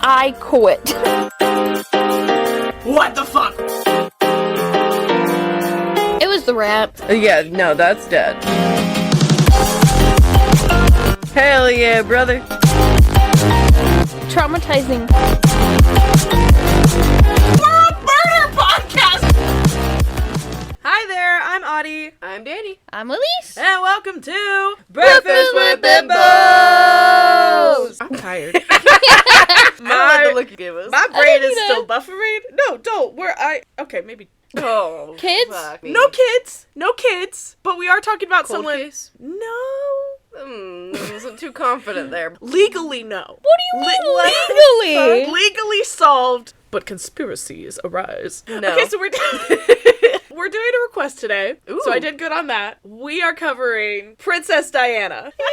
I quit. What the fuck? It was the rat. Yeah, no, that's dead. Hell yeah, brother. Traumatizing. We're a murder podcast! Hi there, I'm Audie. I'm Danny. I'm Elise. And welcome to Breakfast with Bimbos! I'm tired. I don't like the look you gave us. My brain is still buffering. No, don't. Okay, maybe. Oh, Kids? fuck me. No kids. But we are talking about Cold someone. case? No. I wasn't too confident there. Legally, no. What do you mean legally? Legally solved, but conspiracies arise. No. Okay, so we're doing a request today. Ooh. So I did good on that. We are covering Princess Diana. Yeah!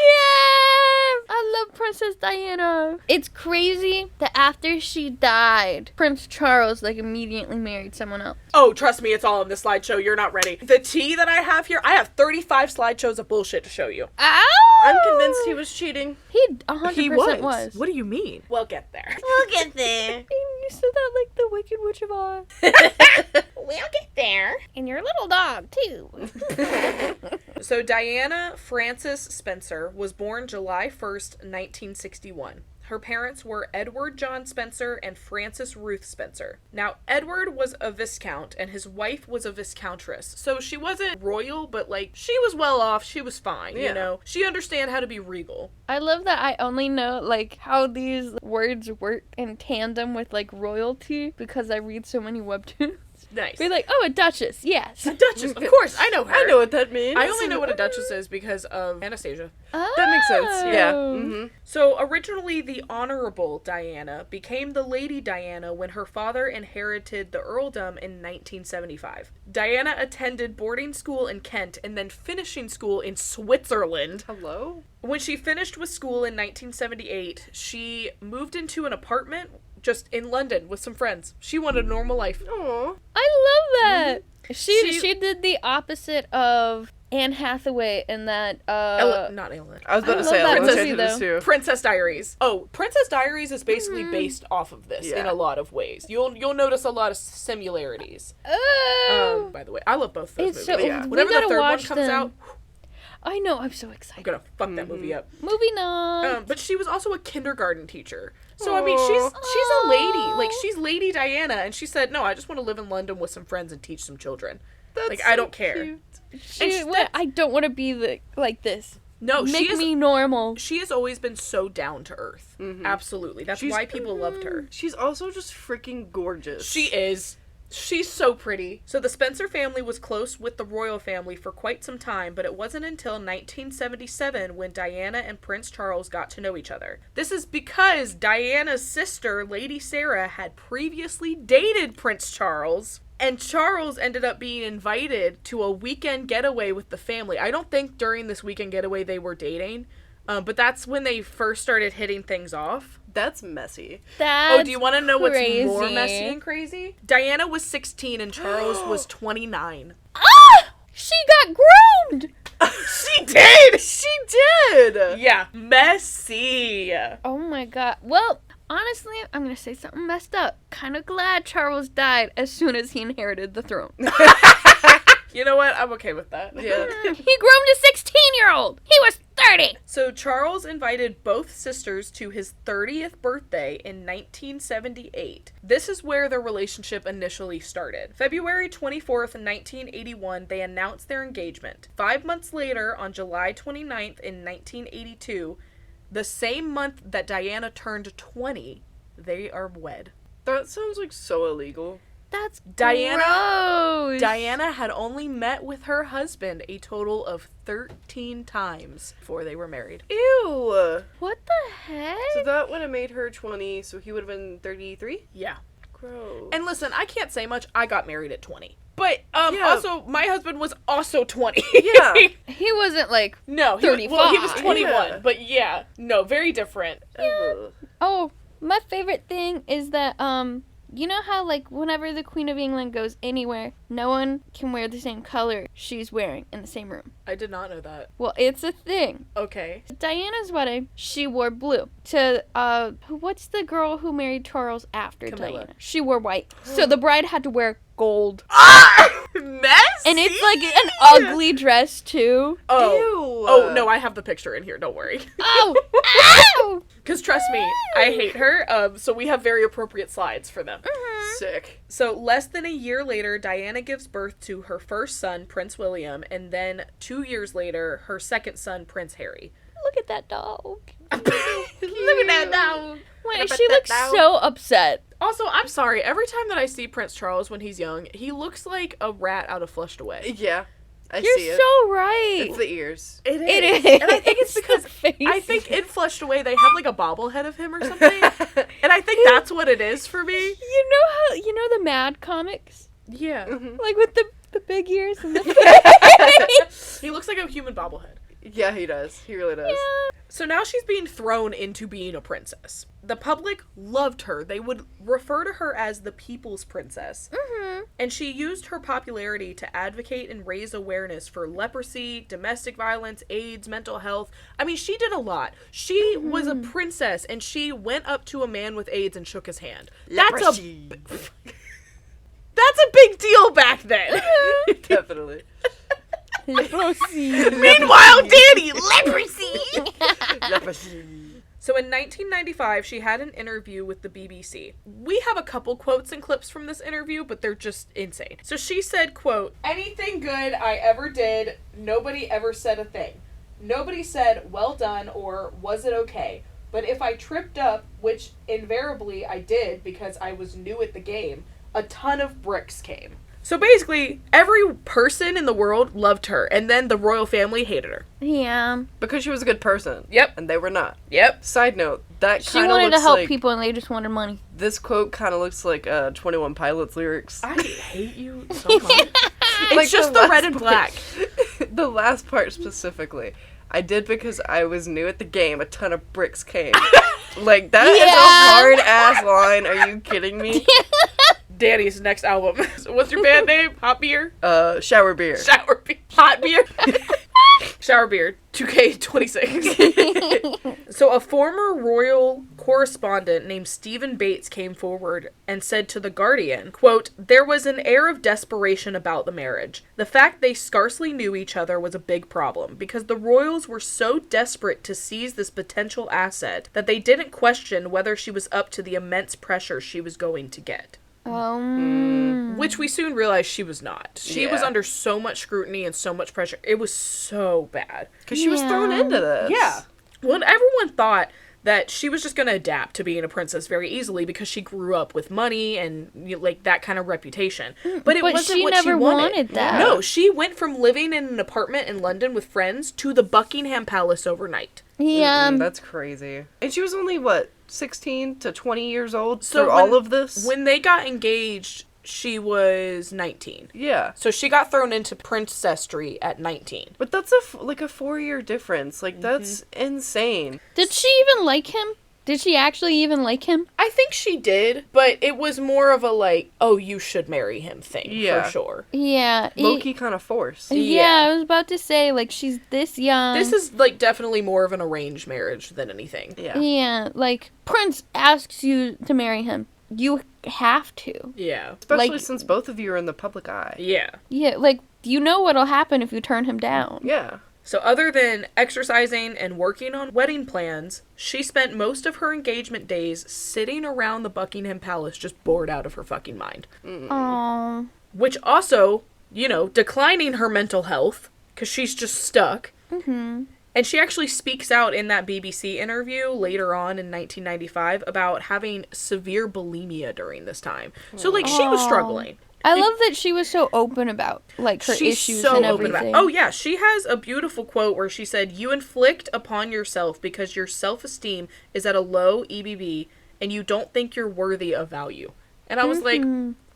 I love Princess Diana. It's crazy that after she died, Prince Charles immediately married someone else. Oh, trust me, it's all in the slideshow. You're not ready. The tea that I have here, I have 35 slideshows of bullshit to show you. Ow! I'm convinced he was cheating. He 100% was. What do you mean? We'll get there. We'll get there. You said that like the Wicked Witch of Oz. We'll get there. And your little dog, too. So Diana Frances Spencer was born July 1st, 1961. Her parents were Edward John Spencer and Frances Ruth Spencer. Now, Edward was a viscount and his wife was a viscountess. So she wasn't royal, but she was well off. She was fine, you Yeah. know? She understand how to be regal. I love that I only know, how these words work in tandem with, royalty because I read so many webtoons. Nice. Be like, oh, a duchess, yes. A duchess, of course, I know her. I know what that means. I only know what a duchess is because of Anastasia. That makes sense. Yeah. Oh. Mm-hmm. So originally the Honorable Diana became the Lady Diana when her father inherited the earldom in 1975. Diana attended boarding school in Kent and then finishing school in Switzerland. Hello? When she finished with school in 1978, she moved into an apartment just in London with some friends. She wanted a normal life. Aw. I love that. She- She did the opposite of Anne Hathaway in that, Not Ellen. I was about to love say, that I was movie, into this too. Princess Diaries. Oh, Princess Diaries is basically based off of this in Yeah. a lot of ways. You'll notice a lot of similarities. Oh! By the way, I love both those It's movies. so, Yeah. we Whenever the gotta third one watch comes them. out, I know, I'm so I'm excited. gonna fuck that movie up. Moving on. But she was also a kindergarten teacher. So, I mean, she's a lady. She's Lady Diana. And she said, no, I just want to live in London with some friends and teach some children. That's I don't care. cute. She went, I don't want to be like this. No, Make me normal. she has always been so down to earth. Mhm. Absolutely. That's She's- why people loved her. She's also just freaking gorgeous. She is. She's so pretty. So the Spencer family was close with the royal family for quite some time, but it wasn't until 1977 when Diana and Prince Charles got to know each other. This is because Diana's sister, Lady Sarah, had previously dated Prince Charles, and Charles ended up being invited to a weekend getaway with the family. I don't think during this weekend getaway they were dating, but that's when they first started hitting things off. That's messy. That's Do you want to know crazy. what's more messy and crazy? Diana was 16 and Charles was 29. Ah! She got groomed! She did! She did! Yeah. Messy. Oh my god. Well, honestly, I'm gonna say something messed up. Kind of glad Charles died as soon as he inherited the throne. You know what? I'm okay with that. Yeah. He groomed a 16-year-old! He was 30! So Charles invited both sisters to his 30th birthday in 1978. This is where their relationship initially started. February 24th, 1981, they announced their engagement. 5 months later, on July 29th in 1982, the same month that Diana turned 20, they are wed. That sounds so illegal. That's Diana- gross. Diana had only met with her husband a total of 13 times before they were married. Ew! What the heck? So that would have made her 20, so he would have been 33? Yeah. Gross. And listen, I can't say much. I got married at 20. But Yeah. also, my husband was also 20. Yeah. He wasn't No, he was 35. 21. Yeah. But yeah, no, very different. Ugh. Oh, my favorite thing is that, you know how, like, whenever the Queen of England goes anywhere, no one can wear the same color she's wearing in the same room? I did not know that. Well, it's a thing. Okay. At Diana's wedding, she wore blue. To, what's the girl who married Charles after Camilla. Diana? She wore white. So the bride had to wear gold. Messy! And it's like an ugly dress, too. Oh. Ew. Oh, no, I have the picture in here. Don't worry. Oh! Ow! Because trust me, I hate her. So we have very appropriate slides for them. Sick. So less than a year later, Diana gives birth to her first son, Prince William, and then 2 years later, her second son, Prince Harry. Look at that dog. Look at that dog. Wait, she looks so upset. Also, I'm sorry. Every time that I see Prince Charles when he's young, he looks like a rat out of Flushed Away. Yeah. I You're see it. so right. It's the ears. It It is. is. And I think it's because the face. I think in Flushed Away they have like a bobblehead of him or something. And I think that's what it is for me. You know the Mad comics? Yeah. Like with the big ears and the face. He looks like a human bobblehead. Yeah, he does. He really does. Yeah. So now she's being thrown into being a princess. The public loved her. They would refer to her as the people's princess. Mm-hmm. And she used her popularity to advocate and raise awareness for leprosy, domestic violence, AIDS, mental health. I mean, she did a lot. She was a princess, and she went up to a man with AIDS and shook his hand. That's a big deal back then. Definitely. Leprosy. Meanwhile, Danny, leprosy! Leprosy. So in 1995, she had an interview with the BBC. We have a couple quotes and clips from this interview, but they're just insane. So she said, quote, "Anything good I ever did, nobody ever said a thing. Nobody said, well done, or was it okay? But if I tripped up, which invariably I did because I was new at the game, a ton of bricks came." So basically, every person in the world loved her, and then the royal family hated her. Yeah. Because she was a good person. Yep. And they were not. Yep. Side note, that She kind of wanted looks to help like... people and they just wanted money. This quote kind of looks like 21 Pilots lyrics. I hate you so much. It's Like just the the last red and part. black. The last part specifically. I did because I was new at the game. A ton of bricks came. Like, that is a hard-ass line. Are you kidding me? Danny's next album. So what's your band name? Hot Beer? Shower beer. Shower Beer. Hot Beer? Shower Beer. 2K26. So a former royal correspondent named Stephen Bates came forward and said to The Guardian, quote, "There was an air of desperation about the marriage. The fact they scarcely knew each other was a big problem, because the royals were so desperate to seize this potential asset that they didn't question whether she was up to the immense pressure she was going to get." Which we soon realized she was not. She was Yeah. under so much scrutiny and so much pressure. It was so bad. Because she was thrown into this. Yeah. Well, and everyone thought that she was just going to adapt to being a princess very easily because she grew up with money and like that kind of reputation. But it wasn't she what never she wanted. that. No, she went from living in an apartment in London with friends to the Buckingham Palace overnight. Yeah. That's crazy. And she was only, 16 to 20 years old So through all of this? When they got engaged, she was 19. Yeah. So she got thrown into princessry at 19. But that's a 4-year difference. Like, that's insane. Did she even like him? Did she actually even like him? I think she did, but it was more of a like, oh, you should marry him thing, Yeah. for sure. Yeah. Low-key kind of forced. Yeah, I was about to say, like, she's this young. This is like definitely more of an arranged marriage than anything. Yeah. Yeah, like, Prince asks you to marry him. You have to. Yeah. Especially like- since both of you are in the public eye. Yeah. Yeah, like, you know what'll happen if you turn him down. Yeah. So other than exercising and working on wedding plans, she spent most of her engagement days sitting around the Buckingham Palace just bored out of her fucking mind. Aww. Which also, declining her mental health, because she's just stuck. Mm-hmm. And she actually speaks out in that BBC interview later on in 1995 about having severe bulimia during this time. So, like, she was Aw. struggling. I love that she was so open about, like, her She's issues so and open everything. about. Oh yeah, she has a beautiful quote where she said, "You inflict upon yourself because your self-esteem is at a low EBB and you don't think you're worthy of value." And I was like,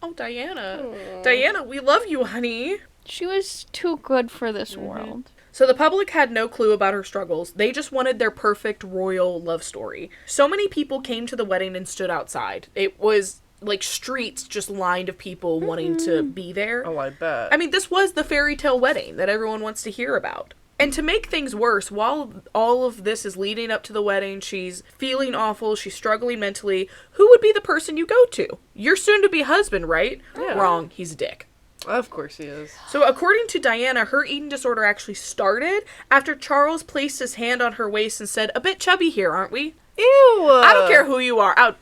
"Oh, Diana, Diana, we love you, honey." She was too good for this world. So the public had no clue about her struggles. They just wanted their perfect royal love story. So many people came to the wedding and stood outside. It was like streets just lined of people wanting to be there. Oh, I bet. I mean, this was the fairy tale wedding that everyone wants to hear about. And to make things worse, while all of this is leading up to the wedding, she's feeling awful, she's struggling mentally, who would be the person you go to? Your soon-to-be husband, right? Yeah. Wrong, he's a dick. Of course he is. So according to Diana, her eating disorder actually started after Charles placed his hand on her waist and said, "A bit chubby here, aren't we?" Ew. I don't care who you are.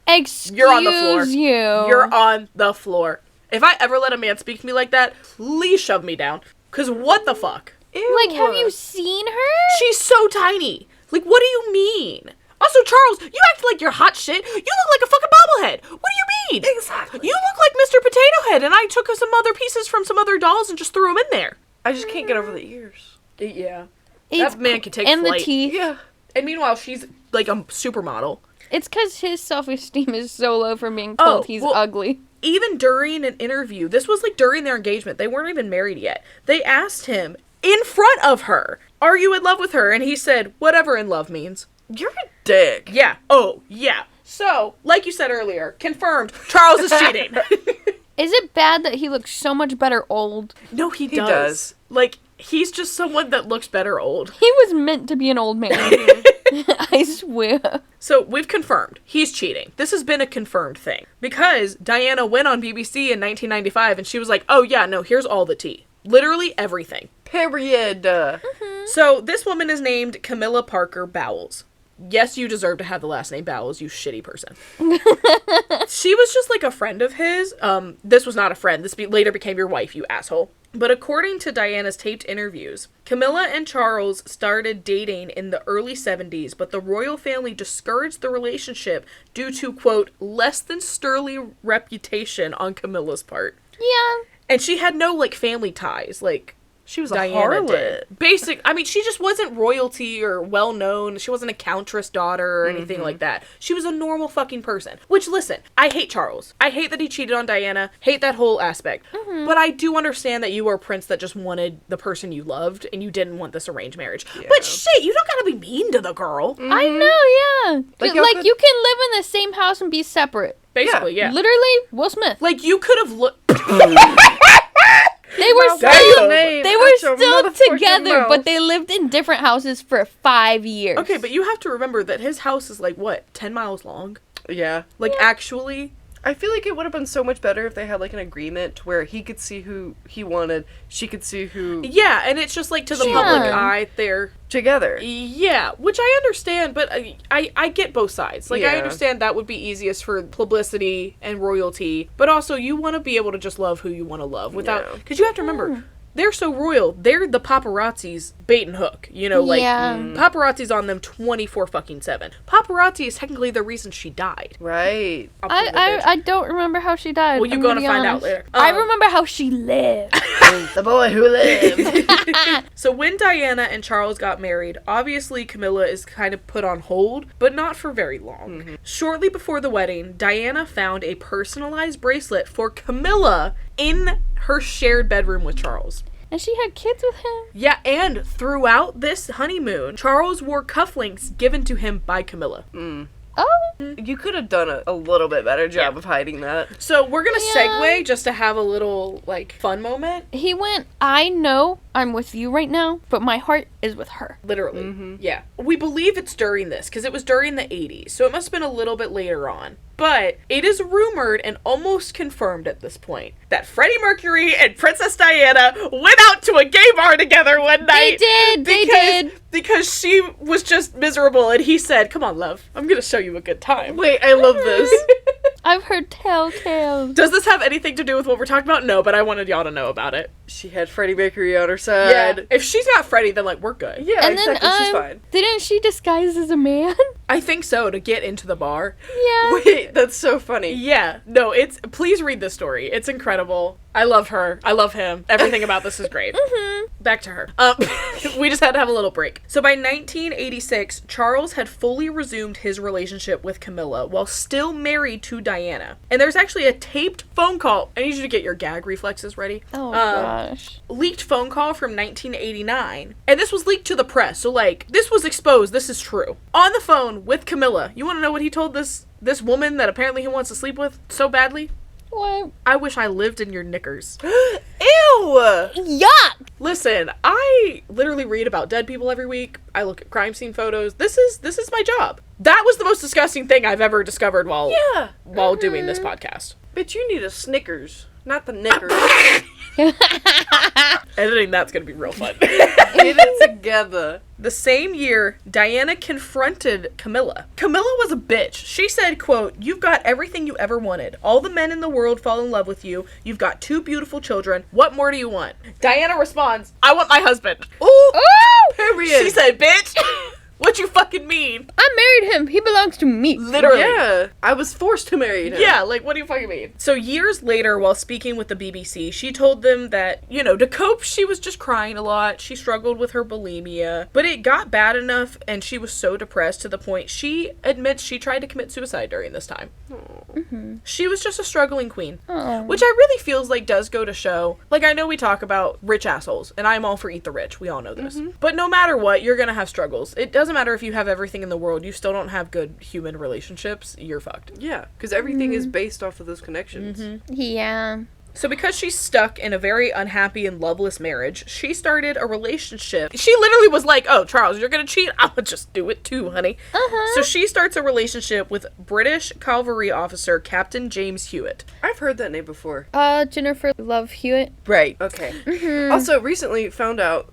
Excuse You're on the floor. you. You're on the floor. If I ever let a man speak to me like that, please shove me down. Because what the fuck? Ew. Like, have you seen her? She's so tiny. Like, what do you mean? Also, Charles, you act like you're hot shit. You look like a fucking bobblehead. What do you mean? Exactly. You look like Mr. Potato Head, and I took some other pieces from some other dolls and just threw them in there. I just can't get over the ears. Yeah. It's That man can take and flight. the teeth. Yeah. And meanwhile, she's like a supermodel. It's because his self-esteem is so low from being told he's ugly. Even during an interview, this was like during their engagement, they weren't even married yet. They asked him in front of her, "Are you in love with her?" And he said, "Whatever in love means." You're a dick. Yeah. Oh, yeah. So, like you said earlier, confirmed, Charles is cheating. Is it bad that he looks so much better old? No, he He does. Like, he's just someone that looks better old. He was meant to be an old man. I swear. So, we've confirmed he's cheating. This has been a confirmed thing. Because Diana went on BBC in 1995 and she was like, "Oh yeah, no, here's all the tea. Literally everything." Period. So, this woman is named Camilla Parker Bowles. Yes, you deserve to have the last name Bowles, you shitty person. She was just like a friend of his. This was not a friend. This later became your wife, you asshole. But according to Diana's taped interviews, Camilla and Charles started dating in the early 70s, but the royal family discouraged the relationship due to, quote, less than sterling reputation on Camilla's part. Yeah. And she had no, like, family ties, like... She was Diana a harlot. did. I mean, she just wasn't royalty or well-known. She wasn't a countess daughter or anything like that. She was a normal fucking person. Which, listen, I hate Charles. I hate that he cheated on Diana. Hate that whole aspect. But I do understand that you were a prince that just wanted the person you loved and you didn't want this arranged marriage. Yeah. But shit, you don't gotta be mean to the girl. I know, yeah. Like, Like, you can live in the same house and be separate. Basically, yeah. Literally, Will Smith. Like, you could have looked... They were Damn. still, Name they out were your still motherfucking together, mouth. but they lived in different houses for 5 years. Okay, but you have to remember that his house is like, what, 10 miles long? Yeah. Like, actually... I feel like it would have been so much better if they had like an agreement to where he could see who he wanted, she could see who Yeah, and it's just like to the Yeah. public eye, they're... together. Yeah, which I understand, but I get both sides. Like, I Yeah. understand that would be easiest for publicity and royalty, but also you want to be able to just love who you want to love without... Yeah. Because you have to remember, they're so royal. They're the paparazzi's bait and hook. You know, like, Yeah. paparazzi's on them 24-7. Paparazzi is technically the reason she died. Right. I'll prove it, bitch. I don't remember how she died. Well, you're I'm gonna be find out honest. later. I remember how she lived. The boy who lived. So when Diana and Charles got married, obviously Camilla is kind of put on hold, but not for very long. Shortly before the wedding, Diana found a personalized bracelet for Camilla in her shared bedroom with Charles. And she had kids with him. Yeah, and throughout this honeymoon, Charles wore cufflinks given to him by Camilla. Oh. You could have done a little bit better job of hiding that. So we're gonna Yeah. segue just to have a little, like, fun moment. He went, I know I'm with you right now, but my heart is with her. Literally. Yeah. We believe it's during this, because it was during the 80s, so it must have been a little bit later on. But it is rumored and almost confirmed at this point that Freddie Mercury and Princess Diana went out to a gay bar together one night. They did. Because she was just miserable and he said, "Come on, love, I'm going to show you a good time." Wait, I love this. I've heard telltales. Does this have anything to do with what we're talking about? No, but I wanted y'all to know about it. She had Freddie Mercury on her side. If she's got Freddie, then, like, we're good. Yeah, And then, exactly. She's fine. didn't she disguise as a man? I think so, to get into the bar. Yeah. Wait, that's so funny. Yeah, no, please read this story. It's incredible. I love her. I love him. Everything about this is great. Back to her. We just had to have a little break. So by 1986, Charles had fully resumed his relationship with Camilla while still married to Diana. And there's actually a taped phone call. I need you to get your gag reflexes ready. Oh, gosh. Leaked phone call from 1989. And this was leaked to the press. So, like, this was exposed. This is true. On the phone with Camilla. You want to know what he told this woman that apparently he wants to sleep with so badly? What? I wish I lived in your knickers. Ew! Yuck! Listen, I literally read about dead people every week. I look at crime scene photos. This is my job. That was the most disgusting thing I've ever discovered while doing this podcast. Bitch, you need a Snickers, not the knickers. Editing that's gonna be real fun. Get it together. The same year, Diana confronted Camilla. Camilla was a bitch. She said, quote, "You've got everything you ever wanted. All the men in the world fall in love with you. You've got 2 beautiful children. What more do you want?" Diana responds, "I want my husband." Ooh! Oh! Period. She said, "Bitch, what you fucking mean?" I married him. He belongs to me. Literally. Yeah, I was forced to marry him. Yeah, like, what do you fucking mean? So years later, while speaking with the BBC, she told them that, to cope, she was just crying a lot. She struggled with her bulimia. But it got bad enough, and she was so depressed to the point she admits she tried to commit suicide during this time. Mm-hmm. She was just a struggling queen. Oh. Which I really feels like does go to show. Like, I know we talk about rich assholes, and I'm all for eat the rich. We all know this. But no matter what, you're gonna have struggles. It doesn't matter if you have everything in the world. You still don't have good human relationships. You're fucked. Yeah, because everything is based off of those connections. Yeah. So because she's stuck in a very unhappy and loveless marriage, she started a relationship. She literally was like, "Oh, Charles, you're gonna cheat? I'm gonna just do it too, honey." So she starts a relationship with British cavalry officer Captain James Hewitt. I've heard that name before. Jennifer Love Hewitt. Right. Okay. Also, recently found out,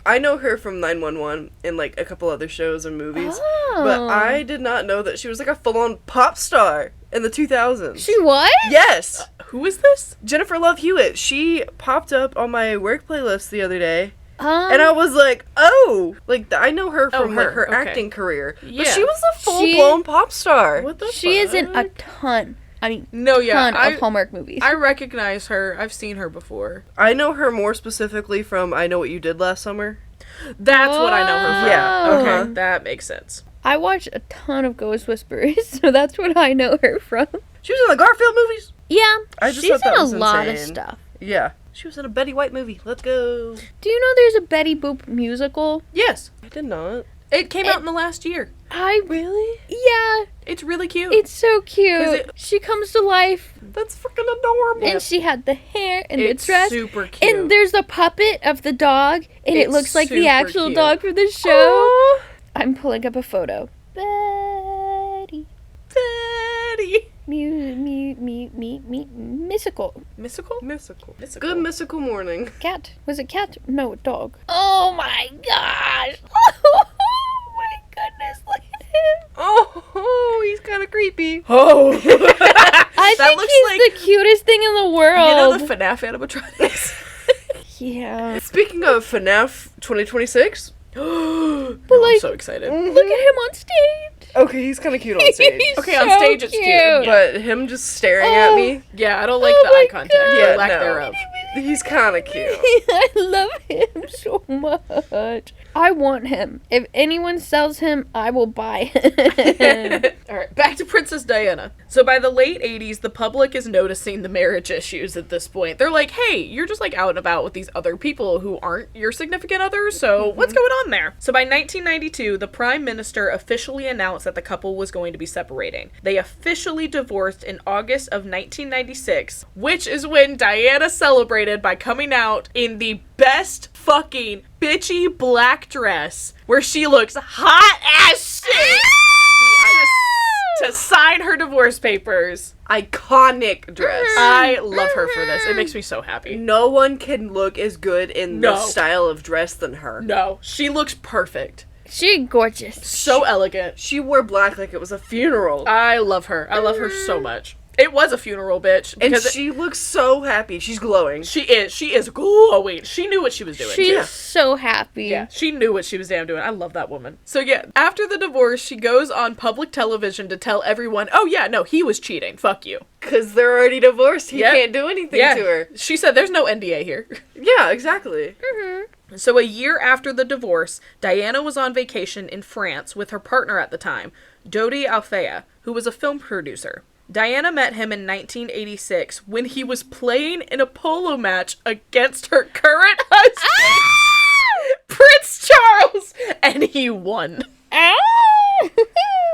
I know her from 911 and, like, a couple other shows and movies. Oh. But I did not know that she was, like, a full-on pop star in the 2000s. She was? Yes! Who is this? Jennifer Love Hewitt. She popped up on my work playlist the other day. And I was like, oh! Like, I know her from, like, her okay. acting career. Yeah. But she was a full-blown pop star. What the She is in fuck? a ton. I mean, No, yeah, ton of Hallmark movies. I recognize her. I've seen her before. I know her more specifically from I Know What You Did Last Summer. That's what I know her from. Yeah, Okay, that makes sense. I watch a ton of Ghost Whisperers, so that's what I know her from. She was in the Garfield movies. Yeah, I just she's thought that in a was lot of insane. stuff. Yeah. She was in a Betty White movie. Let's go. Do you know there's a Betty Boop musical? Yes, I did not. it came out in the last year. Really? Yeah, It's really cute. it's so 'Cause cute. She comes to life, That's freaking adorable. and she had the hair and It's the dress. super cute. And there's a puppet of the dog, and it It's looks like the super actual cute. dog from the show. I'm pulling up a photo. Betty. Betty. Mystical. Mystical? Mystical. Mystical. Good mystical morning. Cat. Was it cat? No, dog. Oh my gosh. Oh my goodness, look at him. Oh, he's kind of creepy. Oh. I think looks he's like- the cutest thing in the world. You know the FNAF animatronics? Yeah. Speaking of FNAF 2026. I'm like- so excited. Look at him on stage. Okay, he's kind of cute on stage. He's Okay, on so stage it's cute. But him just staring at me. Yeah, I don't like Oh the my eye contact. God. The Yeah, lack no. thereof. He's kind of cute. I love him so much. I want him. If anyone sells him, I will buy him. Alright, back to Princess Diana. So by the late 80s, the public is noticing the marriage issues at this point. They're like, hey, you're just like out and about with these other people who aren't your significant others, so what's going on there? So by 1992, the Prime Minister officially announced that the couple was going to be separating. They officially divorced in August of 1996, which is when Diana celebrated by coming out in the best fucking bitchy black dress where she looks hot as shit to sign her divorce papers. Iconic dress. I love her for this. It makes me so happy. No one can look as good in No. this style of dress than her. No, she looks perfect. She gorgeous. So elegant. She wore black like it was a funeral. I love her. I love her so much. It was a funeral, bitch. And Because she looks so happy. She's glowing. she is glowing. She knew what she was doing. She's too. so happy. Yeah, she knew what she was damn doing. I love that woman. So yeah, after the divorce, she goes on public television to tell everyone, oh yeah, no, he was cheating. Fuck you. Because they're already divorced. He Yep. can't do anything Yeah. to her. She said there's no NDA here. Yeah, exactly. So a year after the divorce, Diana was on vacation in France with her partner at the time, Dodi Alfea, who was a film producer. Diana met him in 1986 when he was playing in a polo match against her current husband, Prince Charles, and he won.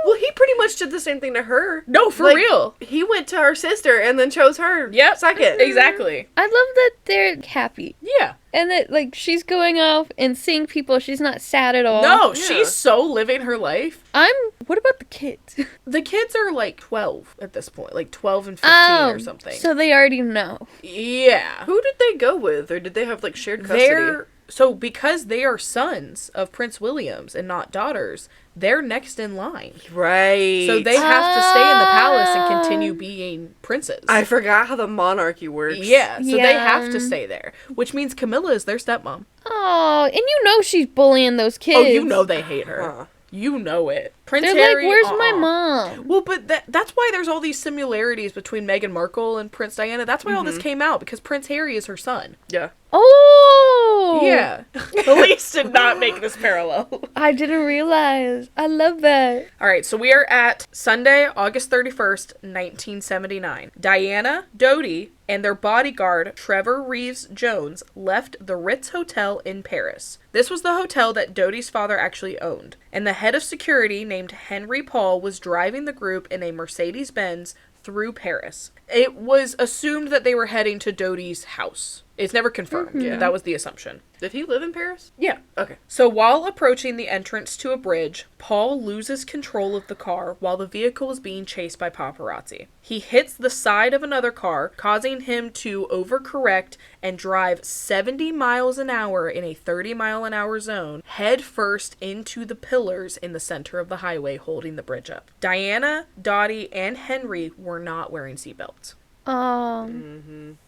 Well, he pretty much did the same thing to her. No, for Like, real. He went to her sister and then chose her Yep. second. Exactly. I love that they're happy. Yeah. And that, like, she's going off and seeing people. She's not sad at all. No, Yeah. she's so living her life. What about the kids? The kids are like 12 at this point, like 12 and 15 or something. So they already know. Yeah. Who did they go with? Or did they have, like, shared custody? So because they are sons of Prince Williams and not daughters, they're next in line. Right. So they have to stay in the palace and continue being princes. I forgot how the monarchy works. Yeah, so they have to Yeah. stay there, which means Camilla is their stepmom. Oh, and you know she's bullying those kids. Oh, you know they hate her. Huh. You know it. Prince They're Harry, like, where's my mom? Well, but that's why there's all these similarities between Meghan Markle and Prince Diana. That's why all this came out, because Prince Harry is her son. Yeah. Oh! Yeah. Elise did not make this parallel. I didn't realize. I love that. All right, so we are at Sunday, August 31st, 1979. Diana, Dodi, and their bodyguard, Trevor Reeves Jones, left the Ritz Hotel in Paris. This was the hotel that Dodi's father actually owned, and the head of security, named Henry Paul, was driving the group in a Mercedes-Benz through Paris. It was assumed that they were heading to Dodi's house. It's never confirmed. Yeah. That was the assumption. Did he live in Paris? Yeah. Okay. So while approaching the entrance to a bridge, Paul loses control of the car while the vehicle is being chased by paparazzi. He hits the side of another car, causing him to overcorrect and drive 70 miles an hour in a 30-mile-an-hour zone, head first into the pillars in the center of the highway holding the bridge up. Diana, Dottie, and Henry were not wearing seatbelts.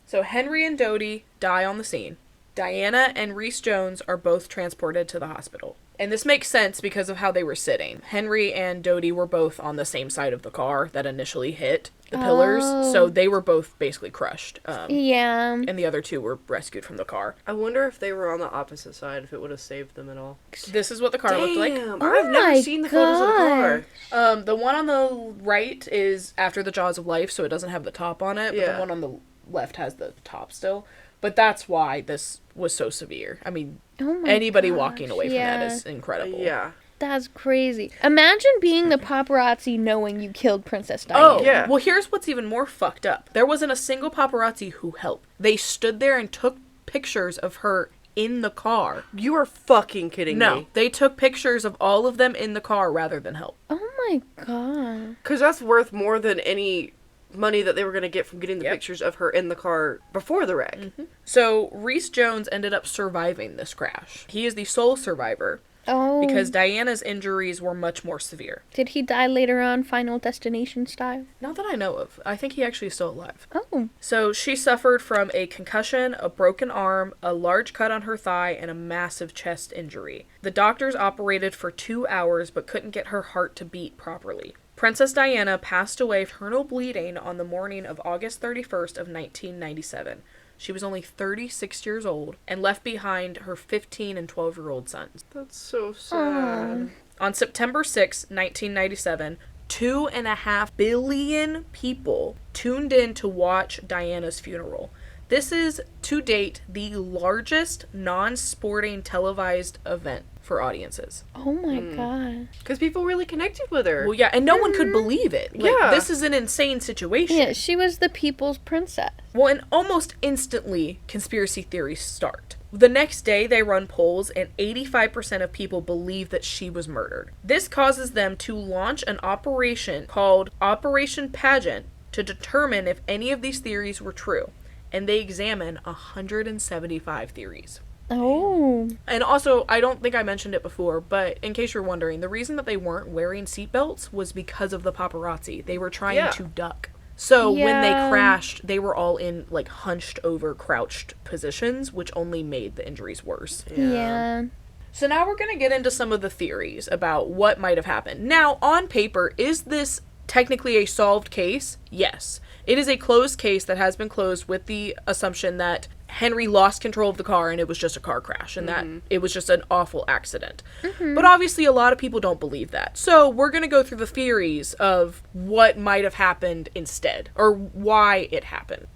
So Henry and Dodi die on the scene. Diana and Reese Jones are both transported to the hospital. And this makes sense because of how they were sitting. Henry and Dodi were both on the same side of the car that initially hit the pillars, so they were both basically crushed. Yeah. And the other two were rescued from the car. I wonder if they were on the opposite side, if it would have saved them at all. This is what the car looked like. Damn, Oh I've never my seen the photos of the car. The one on the right is after the Jaws of Life, so it doesn't have the top on it, but Yeah. the one on the left has the top still. But that's why this was so severe. I mean, Oh my anybody gosh, walking away from that yeah. is incredible. Yeah. That's crazy. Imagine being the paparazzi knowing you killed Princess Diana. Oh, Yeah. Well, here's what's even more fucked up. There wasn't a single paparazzi who helped. They stood there and took pictures of her in the car. You are fucking kidding No, me. they took pictures of all of them in the car rather than help. Oh my god. Because that's worth more than any money that they were going to get from getting the Yep. pictures of her in the car before the wreck. So, Reese Jones ended up surviving this crash. He is the sole survivor Oh. because Diana's injuries were much more severe. Did he die later on, Final Destination style? Not that I know of. I think he actually is still alive. Oh. So she suffered from a concussion, a broken arm, a large cut on her thigh, and a massive chest injury. The doctors operated for 2 hours but couldn't get her heart to beat properly. Princess Diana passed away of internal bleeding on the morning of August 31st of 1997. She was only 36 years old and left behind her 15 and 12-year-old sons. That's so sad. On September 6, 1997, 2.5 billion people tuned in to watch Diana's funeral. This is, to date, the largest non-sporting televised event for audiences. Oh my god. Because people really connected with her. Well, yeah, and no one could believe it. Like, Yeah. this is an insane situation. Yeah, she was the people's princess. Well, and almost instantly, conspiracy theories start. The next day, they run polls, and 85% of people believe that she was murdered. This causes them to launch an operation called Operation Pageant to determine if any of these theories were true. And they examine 175 theories. Oh. And also, I don't think I mentioned it before, but in case you're wondering, the reason that they weren't wearing seatbelts was because of the paparazzi. They were trying Yeah. to duck. So when they Yeah. crashed, they were all in like hunched over, crouched positions, which only made the injuries worse. Yeah. So now we're going to get into some of the theories about what might have happened. Now, on paper, is this technically a solved case? Yes. It is a closed case that has been closed with the assumption that Henry lost control of the car and it was just a car crash and that it was just an awful accident. But obviously a lot of people don't believe that. So we're going to go through the theories of what might have happened instead or why it happened.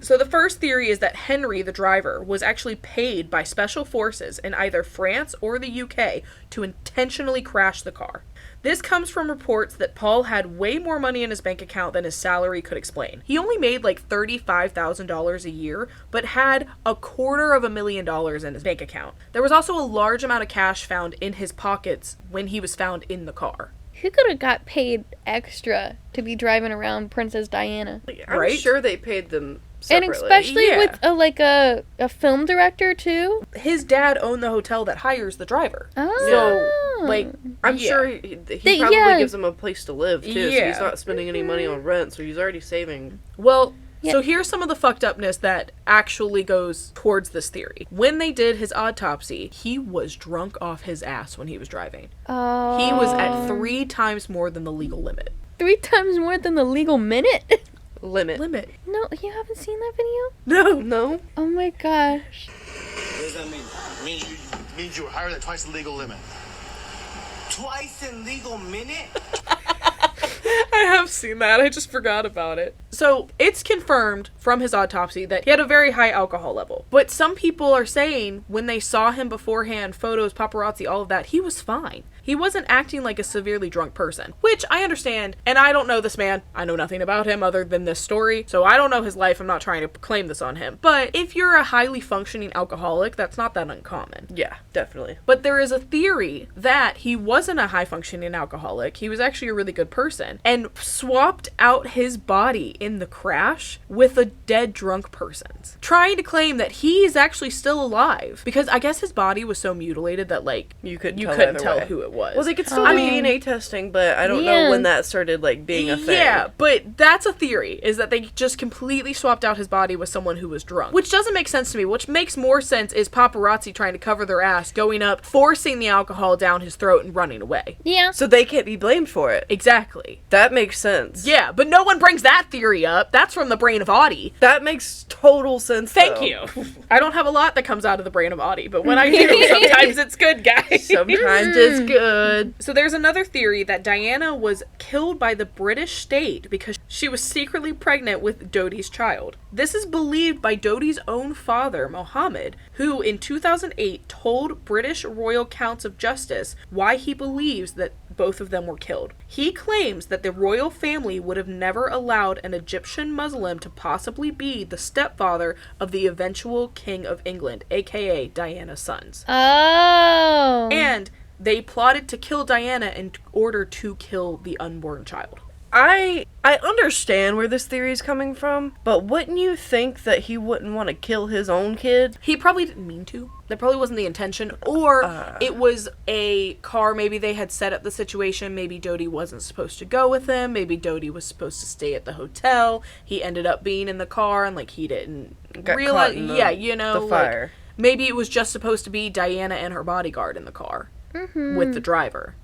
So the first theory is that Henry, the driver, was actually paid by special forces in either France or the UK to intentionally crash the car. This comes from reports that Paul had way more money in his bank account than his salary could explain. He only made like $35,000 a year, but had $250,000 in his bank account. There was also a large amount of cash found in his pockets when he was found in the car. Who could have got paid extra to be driving around Princess Diana? I'm Right? sure they paid them And separately. especially Yeah. with a film director too. His dad owned the hotel that hires the driver. Oh. So, like, I'm yeah. sure he They- probably yeah. gives them a place to live, too, so Yeah. he's not spending any money on rent, so he's already saving. Well, Yeah. so here's some of the fucked upness that actually goes towards this theory. When they did his autopsy, he was drunk off his ass when he was driving. Oh. He was at 3 times more than the legal limit. 3 times more than the legal minute. Limit. No, you haven't seen that video? No. No? Oh my gosh. What does that mean? Means you were higher than twice the legal limit. Twice in legal minute? I have seen that. I just forgot about it. So it's confirmed from his autopsy that he had a very high alcohol level. But some people are saying when they saw him beforehand, photos, paparazzi, all of that, he was fine. He wasn't acting like a severely drunk person, which I understand. And I don't know this man. I know nothing about him other than this story. So I don't know his life. I'm not trying to claim this on him. But if you're a highly functioning alcoholic, that's not that uncommon. Yeah, definitely. But there is a theory that he wasn't a high functioning alcoholic. He was actually a really good person and swapped out his body in the crash with a dead drunk person's, trying to claim that he is actually still alive because I guess his body was so mutilated that like You couldn't couldn't either tell way. who it was. Well, they could still I do mean- DNA testing, but I don't Yeah. know when that started, like, being a thing. Yeah, but that's a theory, is that they just completely swapped out his body with someone who was drunk. Which doesn't make sense to me. Which makes more sense is paparazzi trying to cover their ass, going up, forcing the alcohol down his throat and running away. Yeah. So they can't be blamed for it. Exactly. That makes sense. Yeah, but no one brings that theory up. That's from the brain of Audie. That makes total sense, Thank though. you. I don't have a lot that comes out of the brain of Audie, but when I do, sometimes it's good, guys. Sometimes it's good. So there's another theory that Diana was killed by the British state because she was secretly pregnant with Dodi's child. This is believed by Dodi's own father, Mohammed, who in 2008 told British Royal Counts of Justice why he believes that both of them were killed. He claims that the royal family would have never allowed an Egyptian Muslim to possibly be the stepfather of the eventual King of England, aka Diana's sons. Oh. And they plotted to kill Diana in order to kill the unborn child. I understand where this theory is coming from, but wouldn't you think that he wouldn't want to kill his own kid? He probably didn't mean to. That probably wasn't the intention. Or it was a car. Maybe they had set up the situation. Maybe Dodi wasn't supposed to go with him. Maybe Dodi was supposed to stay at the hotel. He ended up being in the car and, like, he didn't Got realize. caught in Yeah, you know. the like, fire. maybe it was just supposed to be Diana and her bodyguard in the car with the driver.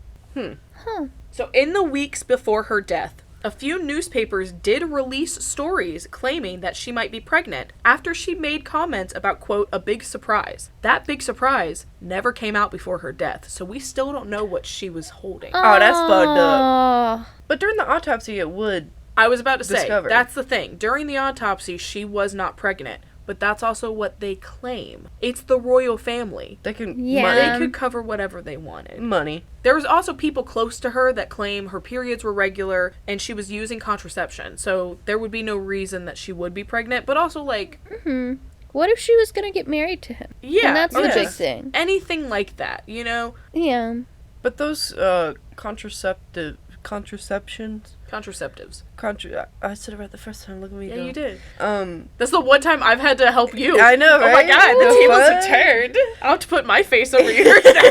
So in the weeks before her death, a few newspapers did release stories claiming that she might be pregnant after she made comments about, quote, a big surprise. That big surprise never came out before her death, so we still don't know what she was holding. Oh, that's fucked up. Oh. But during the autopsy, it would. I was about to say, Discovered. that's the thing. During the autopsy, she was not pregnant, but that's also what they claim. It's the royal family. They can. Yeah. They could cover whatever they wanted. Money. There was also people close to her that claim her periods were regular and she was using contraception. So there would be no reason that she would be pregnant. But also, like, What if she was gonna get married to him? yeah. And that's or the big just thing. Anything like that, you know? Yeah. But those contraceptions. Contraceptives. I said it right the first time. Look at me Yeah, go. you did. Um. That's the one time I've had to help you. I know, Oh my right? god, the The tables fuck? have turned. I'll have to put my face over yours now.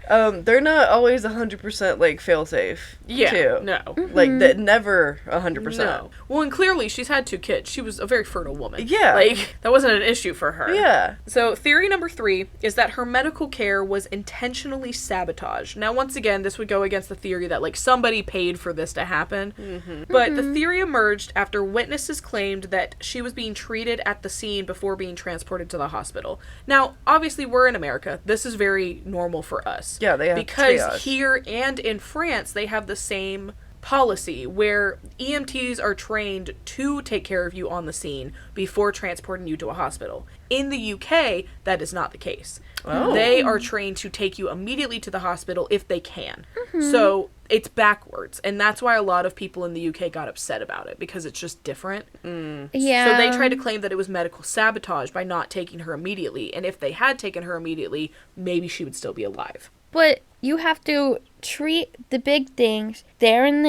They're not always 100% like fail-safe, Yeah, too. no. Like, that never 100%. No. Well, and clearly she's had 2 kids. She was a very fertile woman. Yeah. Like, that wasn't an issue for her. Yeah. So, theory number 3 is that her medical care was intentionally sabotaged. Now, once again, this would go against the theory that, like, somebody paid for this to happen. But the theory emerged after witnesses claimed that she was being treated at the scene before being transported to the hospital. Now, obviously, we're in America. This is very normal for us. Yeah, they have because triage. here and in France, they have the same policy where EMTs are trained to take care of you on the scene before transporting you to a hospital. In the UK, that is not the case. Oh. They are trained to take you immediately to the hospital if they can. So it's backwards. And that's why a lot of people in the UK got upset about it, because it's just different. Yeah. So they tried to claim that it was medical sabotage by not taking her immediately. And if they had taken her immediately, maybe she would still be alive. But you have to treat the big things there and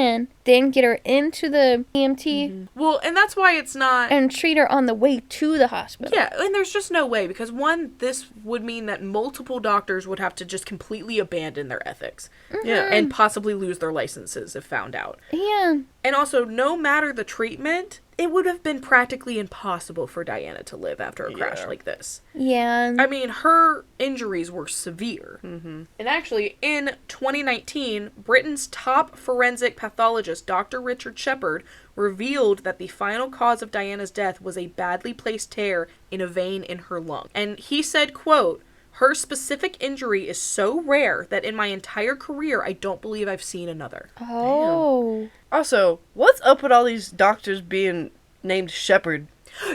then get her into the EMT Well, and that's why it's not... and treat her on the way to the hospital. Yeah, and there's just no way, because one, this would mean that multiple doctors would have to just completely abandon their ethics. Yeah. And possibly lose their licenses if found out. Yeah. And also, no matter the treatment, it would have been practically impossible for Diana to live after a crash Yeah. like this. Yeah. I mean, her injuries were severe. And actually, in 2019, Britain's top forensic pathologist, Dr. Richard Shepherd, revealed that the final cause of Diana's death was a badly placed tear in a vein in her lung. And he said, quote, "Her specific injury is so rare that in my entire career, I don't believe I've seen another." Oh. Also, what's up with all these doctors being named Shepherd?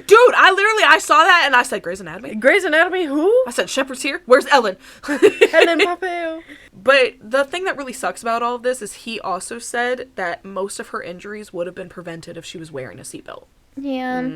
Dude, I saw that and I said, Grey's Anatomy? Grey's Anatomy, who? I said, Shepherd's here? Where's Ellen? Helen Papeo. But the thing that really sucks about all of this is he also said that most of her injuries would have been prevented if she was wearing a seatbelt. Yeah.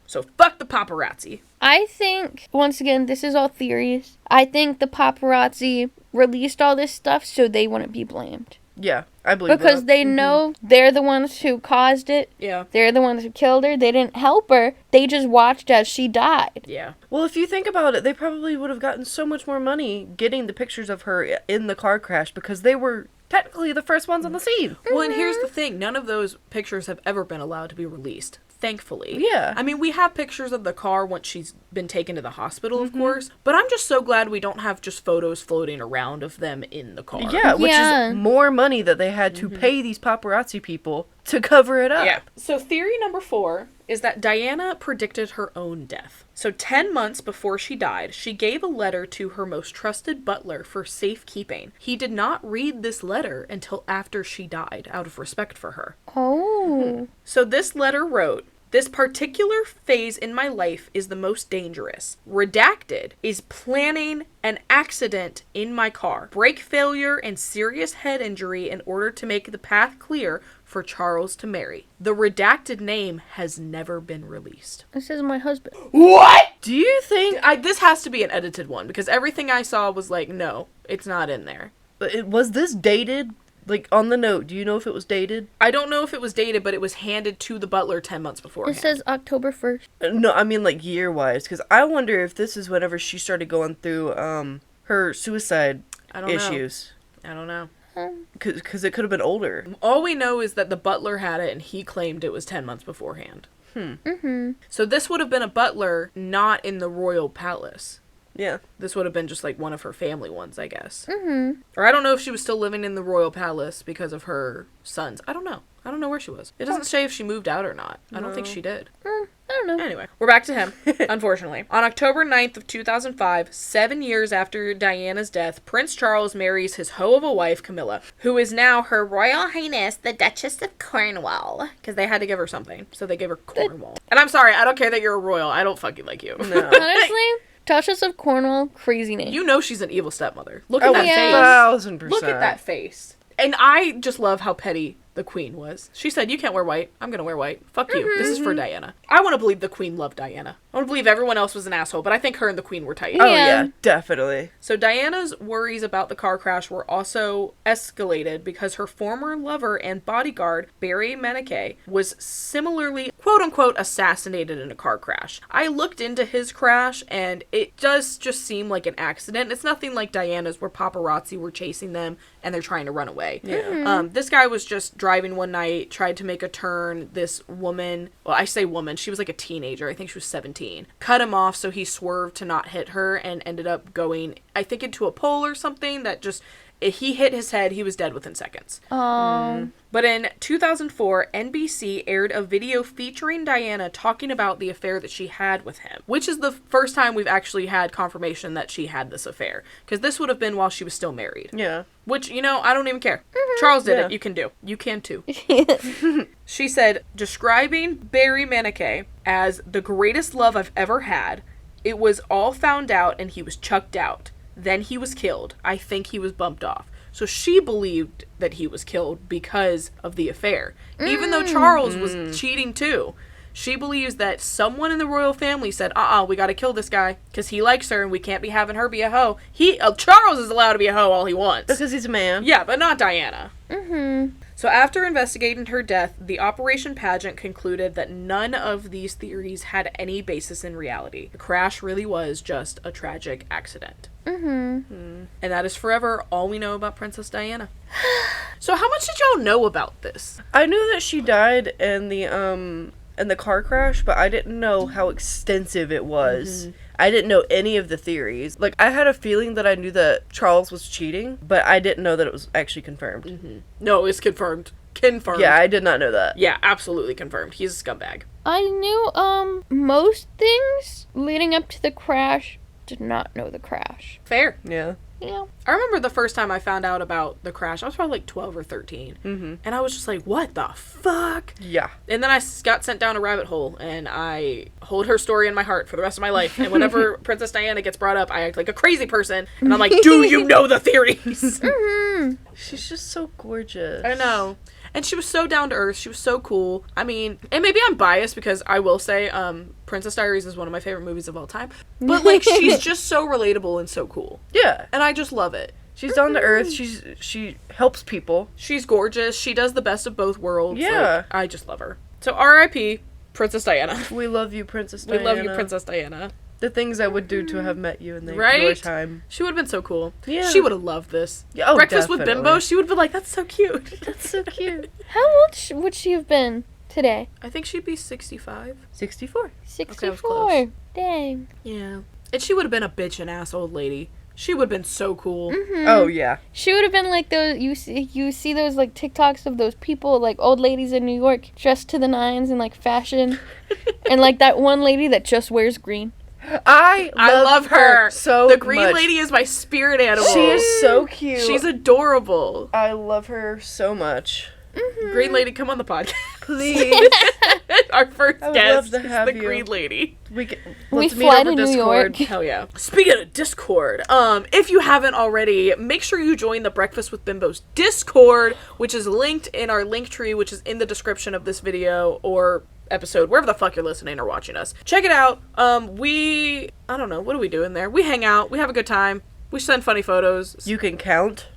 So fuck the paparazzi. I think, once again, this is all theories. I think the paparazzi released all this stuff so they wouldn't be blamed. Yeah, I believe Because that. they know they're the ones who caused it. Yeah. They're the ones who killed her. They didn't help her. They just watched as she died. Yeah. Well, if you think about it, they probably would have gotten so much more money getting the pictures of her in the car crash because they were technically the first ones on the scene. Well, and here's the thing. None of those pictures have ever been allowed to be released. Thankfully. Yeah. I mean, we have pictures of the car once she's been taken to the hospital, of course. But I'm just so glad we don't have just photos floating around of them in the car. Yeah, which Yeah. is more money that they had to pay these paparazzi people to cover it up. Yeah. So theory number 4 is that Diana predicted her own death. So 10 months before she died, she gave a letter to her most trusted butler for safekeeping. He did not read this letter until after she died, out of respect for her. Oh. So this letter wrote, "This particular phase in my life is the most dangerous. Redacted is planning an accident in my car, brake failure and serious head injury in order to make the path clear for Charles to marry. The redacted name has never been released." This is my husband. What? Do you think This has to be an edited one because everything I saw was like, no, it's not in there. was this dated? Like, on the note, do you know if it was dated? I don't know if it was dated, but it was handed to the butler 10 months It beforehand. says October 1st. No, I mean, like, year-wise. Because I wonder if this is whenever she started going through her suicide I don't issues. know. I don't know. Because it could have been older. All we know is that the butler had it and he claimed it was 10 months beforehand. So this would have been a butler not in the royal palace. Yeah. This would have been just like one of her family ones, I guess. Or I don't know if she was still living in the royal palace because of her sons. I don't know. I don't know where she was. It doesn't say if she moved out or not. I don't think she did. I don't know. Anyway, we're back to him, unfortunately. On October 9th of 2005, 7 years after Diana's death, Prince Charles marries his hoe of a wife, Camilla, who is now Her Royal Highness, the Duchess of Cornwall. Because they had to give her something, so they gave her Cornwall. And I'm sorry, I don't care that you're a royal. I don't fucking like you. No. Honestly, Duchess of Cornwall, crazy name. You know she's an evil stepmother. Look at Oh, that yeah. face. 1,000%. Look at that face. And I just love how petty the queen was. She said, you can't wear white. I'm gonna wear white. Fuck you. This is for Diana. I want to believe the queen loved Diana. I want to believe everyone else was an asshole, but I think her and the queen were tight. Oh, Yeah. yeah, definitely. So Diana's worries about the car crash were also escalated because her former lover and bodyguard, Barry Menike, was similarly, quote-unquote, assassinated in a car crash. I looked into his crash, and it does just seem like an accident. It's nothing like Diana's where paparazzi were chasing them and they're trying to run away. Yeah. This guy was just driving one night, tried to make a turn. This woman, well, I say woman, she was like a teenager. I think she was 17. Cut him off, so he swerved to not hit her and ended up going, I think, into a pole or something that just... He hit his head, he was dead within seconds. But in 2004, NBC aired a video featuring Diana talking about the affair that she had with him, which is the first time we've actually had confirmation that she had this affair. Because this would have been while she was still married. Yeah. Which, I don't even care. Charles did Yeah. it. You can do. You can too. She said, describing Barry Menike as the greatest love I've ever had, it was all found out and he was chucked out. Then he was killed. I think he was bumped off. So she believed that he was killed because of the affair. Even though Charles was cheating too. She believes that someone in the royal family said, we gotta kill this guy because he likes her and we can't be having her be a hoe. Charles is allowed to be a hoe all he wants. Because he's a man. Yeah, but not Diana. So after investigating her death, the Operation Pageant concluded that none of these theories had any basis in reality. The crash really was just a tragic accident. And that is forever all we know about Princess Diana. So how much did y'all know about this? I knew that she died in the car crash, but I didn't know how extensive it was. I didn't know any of the theories. Like, I had a feeling that I knew that Charles was cheating, but I didn't know that it was actually confirmed. No, it's confirmed. Confirmed. Yeah, I did not know that. Yeah, absolutely confirmed. He's a scumbag. I knew most things leading up to the crash. Did not know the crash. Fair. Yeah. Yeah. I remember the first time I found out about the crash, I was probably like 12 or 13. And I was just like, what the fuck? Yeah. And then I got sent down a rabbit hole, and I hold her story in my heart for the rest of my life. And whenever Princess Diana gets brought up, I act like a crazy person. And I'm like, do you know the theories? She's just so gorgeous. I know. And she was so down to earth. She was so cool. I mean, and maybe I'm biased because I will say Princess Diaries is one of my favorite movies of all time. But, like, she's just so relatable and so cool. Yeah. And I just love it. She's down to earth. She helps people. She's gorgeous. She does the best of both worlds. Yeah. Like, I just love her. So R.I.P. Princess Diana. We love you, Princess We Diana. love you, Princess Diana. The things I would do to have met you in your Right? time. She would have been so cool. Yeah. She would have loved this. Yeah, oh, Breakfast with definitely. Bimbos, she would have been like, that's so cute. That's so cute. How old would she have been today? I think she'd be 65. 64. 64. was close. Dang. Yeah. And she would have been a bitch and ass old lady. She would have been so cool. Oh, yeah. She would have been like those, you see those like TikToks of those people, like old ladies in New York dressed to the nines in like fashion. And like that one lady that just wears green. I love her so The green much. lady is my spirit animal. She is so cute. She's adorable. I love her so much. Green lady, come on the podcast. Please. Our first I would guest love to is have the you. green lady. We Let's meet fly over to New Discord. York. Hell yeah. Speaking of Discord, if you haven't already, make sure you join the Breakfast with Bimbos Discord, which is linked in our link tree, which is in the description of this video or episode, wherever the fuck you're listening or watching us. Check it out. I don't know, what do we do in there? We hang out, we have a good time, we send funny photos. You can count.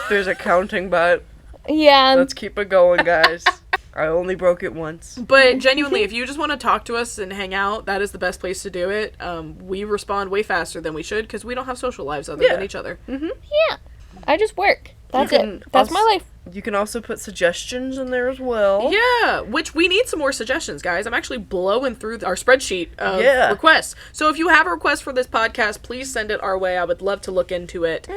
There's a counting bot. Yeah. Let's keep it going, guys. I only broke it once. But genuinely, if you just want to talk to us and hang out, that is the best place to do it. We respond way faster than we should because we don't have social lives other than each other. Yeah. I just work. That's You it. can That's my also- life. You can also put suggestions in there as well. Yeah, which we need some more suggestions, guys. I'm actually blowing through our spreadsheet of Yeah. requests. So if you have a request for this podcast, please send it our way. I would love to look into it.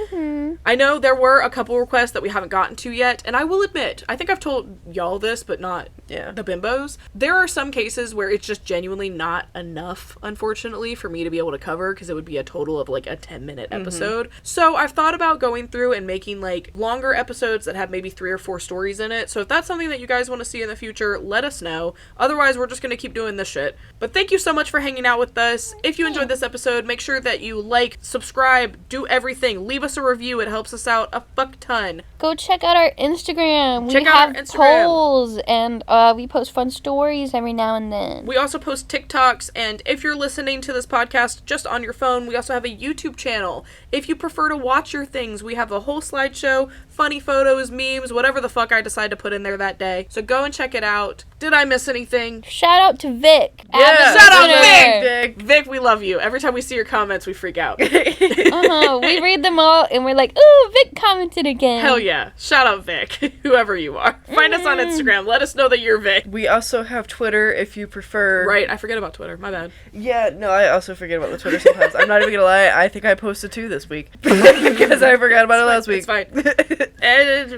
I know there were a couple requests that we haven't gotten to yet, and I will admit, I think I've told y'all this, but not the Bimbos. There are some cases where it's just genuinely not enough, unfortunately, for me to be able to cover, because it would be a total of like a 10-minute episode. So I've thought about going through and making like longer episodes that have maybe 3 or 4 stories in it. So if that's something that you guys want to see in the future, let us know. Otherwise, we're just going to keep doing this shit. But thank you so much for hanging out with us. If you enjoyed this episode, make sure that you like, subscribe, do everything. Leave us a review. It helps us out a fuck ton. Go check out our Instagram. Check we out have our Instagram. polls, and we post fun stories every now and then. We also post TikToks, and if you're listening to this podcast just on your phone, we also have a YouTube channel. If you prefer to watch your things, we have a whole slideshow, funny photos, memes, whatever the fuck I decide to put in there that day. So go and check it out. Did I miss anything? Shout out to Vic. Yeah. Shout out Vic. Vic, we love you. Every time we see your comments, we freak out. We read them all, and we're like, ooh, Vic commented again. Hell yeah. Shout out Vic, whoever you are. Find us on Instagram. Let us know that you're Vic. We also have Twitter if you prefer. Right, I forget about Twitter. My bad. Yeah, no, I also forget about the Twitter sometimes. I'm not even gonna lie, I think I posted 2 this week. Because I forgot about it last week. It's fine.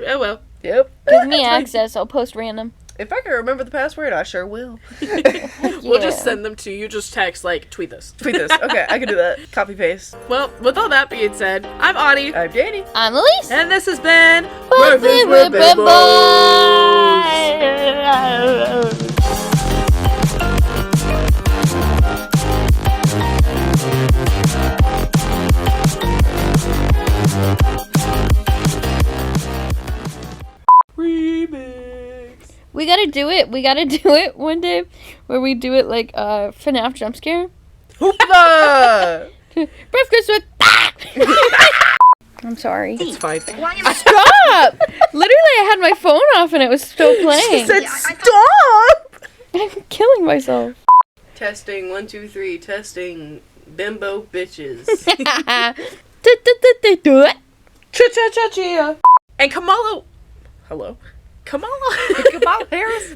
Oh well. Yep. Give me access. I'll post random. If I can remember the password, I sure will. We'll just send them to you. Just text, like, tweet this. Tweet this. Okay, I can do that. Copy paste. Well, with all that being said, I'm Audie. I'm Danny. I'm Elise. And this has been Breakfast with Bimbos. Remix. We gotta do it. We gotta do it one day where we do it like FNAF jump scare. Hoopla! Breakfast with. I'm sorry. It's fine. Stop! Literally, I had my phone off and it was still playing. She said stop! I'm killing myself. Testing, 1, 2, 3, testing. Bimbo bitches. Cha-cha-cha-chia. And Kamala... Hello? Kamala Kamala Harris.